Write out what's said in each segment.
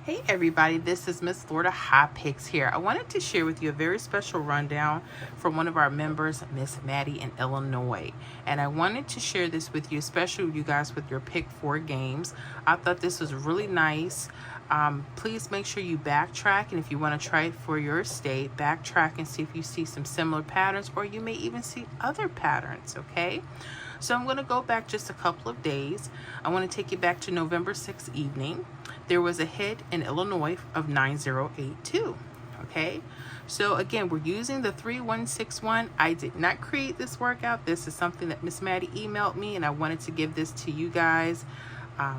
Hey everybody, this is Miss Florida Hot Picks here. I wanted to share with you a very special rundown from one of our members, Miss Maddie in Illinois. And I wanted to share this with you, especially you guys with your Pick 4 games. I thought this was really nice. Please make sure you backtrack, and if you want to try it for your state, backtrack and see if you see some similar patterns, or you may even see other patterns, okay? So I'm going to go back just a couple of days. I want to take you back to November 6th evening. There was a hit in Illinois of 9082. Okay, so again, we're using the 3161. I did not create this workout. This is something that Miss Maddie emailed me, and I wanted to give this to you guys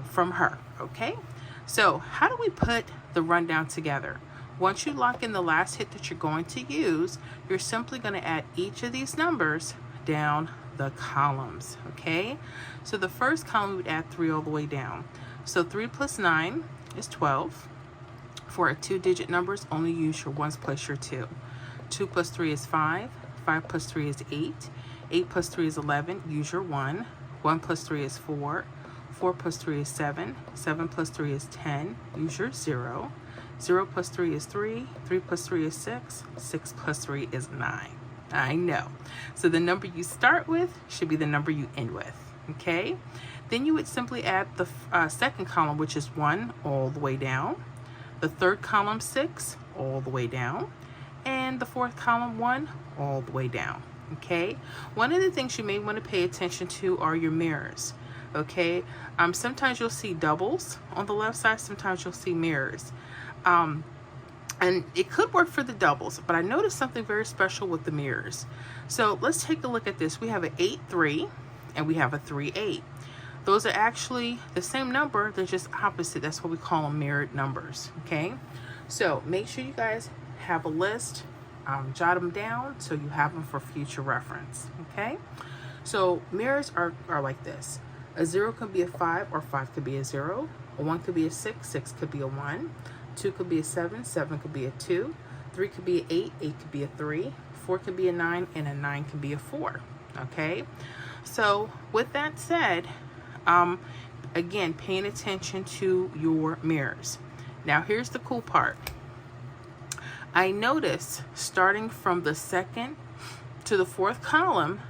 from her. Okay, so how do we put the rundown together? Once you lock in the last hit that you're going to use, you're simply going to add each of these numbers down the columns. Okay, so the first column we would add 3 all the way down. So 3 plus 9 is 12. For our 2-digit numbers, only use your ones plus your 2. 2 plus 3 is 5. 5 plus 3 is 8. 8 plus 3 is 11. Use your 1. 1 plus 3 is 4. 4 plus 3 is 7. 7 plus 3 is 10. Use your 0. 0 plus 3 is 3. 3 plus 3 is 6. 6 plus 3 is 9. I know. So the number you start with should be the number you end with. Okay? Then you would simply add the second column, which is 1 all the way down. The third column, 6 all the way down. And the fourth column, 1 all the way down. Okay? One of the things you may want to pay attention to are your mirrors. Okay? Sometimes you'll see doubles on the left side. Sometimes you'll see mirrors. And it could work for the doubles, but I noticed something very special with the mirrors. So let's take a look at this. We have an 8-3 and we have a 3-8. Those are actually the same number, they're just opposite. That's what we call them, mirrored numbers. Okay, so make sure you guys have a list, jot them down so you have them for future reference. Okay, so mirrors are like this. A 0 could be a 5, or 5 could be a 0. A 1 could be a 6, 6 could be a 1. 2 could be a 7, 7 could be a 2. 3 could be an 8, 8 could be a 3. 4 could be a 9, and a 9 could be a 4. Okay, so with that said, again, paying attention to your mirrors. Now here's the cool part. I notice starting from the second to the fourth column,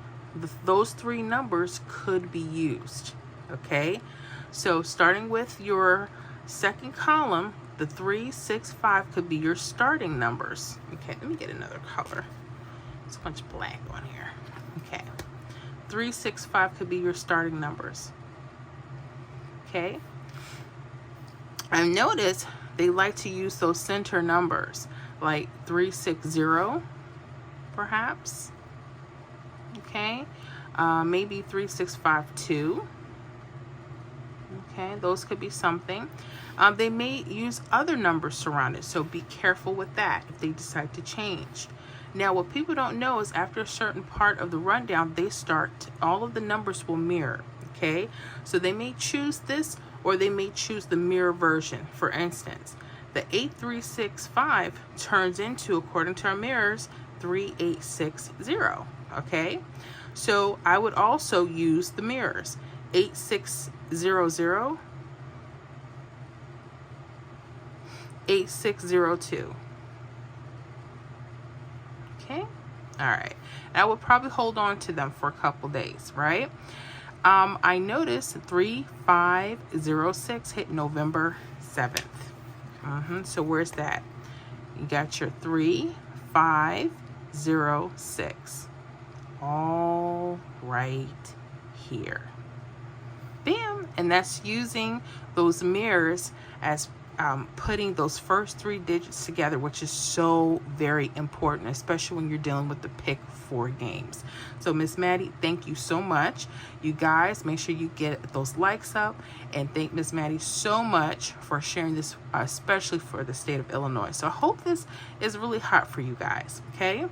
those 3 numbers could be used. Okay, so starting with your second column, the 3, 6, 5 could be your starting numbers. Okay, let me get another color. It's a bunch of black on here. Okay, 3, 6, 5 could be your starting numbers. Okay, I notice they like to use those center numbers, like 360, perhaps. Okay, maybe 3652. Okay, those could be something. They may use other numbers surrounded, so be careful with that if they decide to change. Now, what people don't know is after a certain part of the rundown, all of the numbers will mirror. Okay, so they may choose this, or they may choose the mirror version. For instance, the 8365 turns into, according to our mirrors, 3860. Okay, so I would also use the mirrors. 8600, 8602. Okay, all right. I would probably hold on to them for a couple days, right? I noticed 3506 hit November 7th. So where's that? You got your 3506. All right here. Bam! And that's using those mirrors as putting those first 3 digits together, which is so very important, especially when you're dealing with the Pick 4 games. So Miss Maddie, thank you so much. You guys, make sure you get those likes up, and thank Miss Maddie so much for sharing this, especially for the state of Illinois. So I hope this is really hot for you guys. Okay,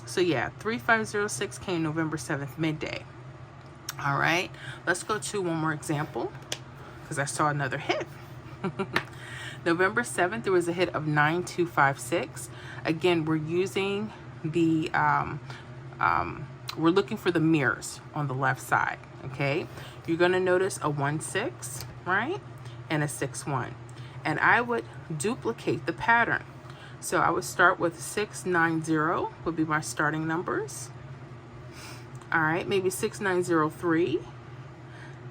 so yeah, 3506 came November 7th midday. All right, let's go to one more example because I saw another hit. November 7th, there was a hit of 9256. Again, we're using the, we're looking for the mirrors on the left side, okay? You're gonna notice a 1-6, right? And a 6-1. and I would duplicate the pattern. So I would start with 690 would be my starting numbers. All right, maybe 6903,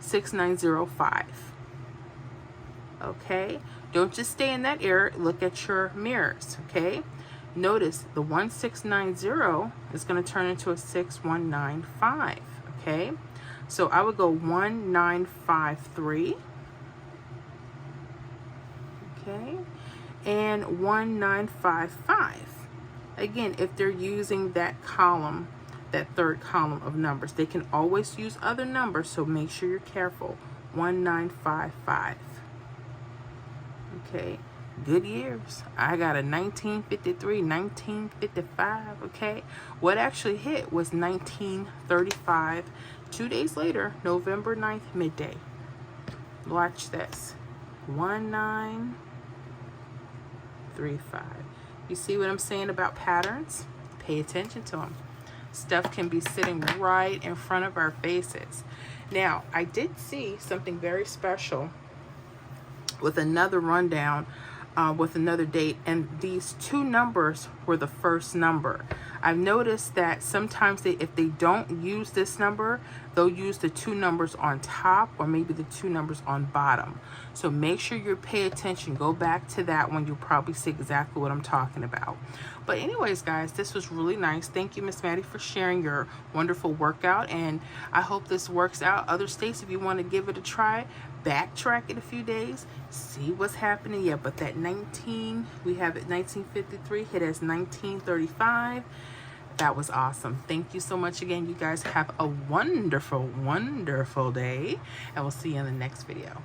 6905. Okay, don't just stay in that area, look at your mirrors. Okay, notice the 1690 is going to turn into a 6195. Okay, so I would go 1953. Okay, and 1955. Again, if they're using that column, that third column of numbers, they can always use other numbers, so make sure you're careful. 1955. Okay, good years. I got a 1953, 1955. Okay, what actually hit was 1935. 2 days later, November 9th, midday. Watch this. 1935. You see what I'm saying about patterns? Pay attention to them. Stuff can be sitting right in front of our faces. Now, I did see something very special with another rundown with another date, and these two numbers were the first number. I've noticed that sometimes if they don't use this number, they'll use the two numbers on top or maybe the two numbers on bottom. So make sure you pay attention. Go back to that one. You'll probably see exactly what I'm talking about. But anyways, guys, this was really nice. Thank you, Miss Maddie, for sharing your wonderful workout, and I hope this works out. Other states, if you want to give it a try, backtrack it a few days, see what's happening. Yeah, but that 19, we have it 1953 hit as 1935. That was awesome. Thank you so much again. You guys have a wonderful, wonderful day, and we'll see you in the next video.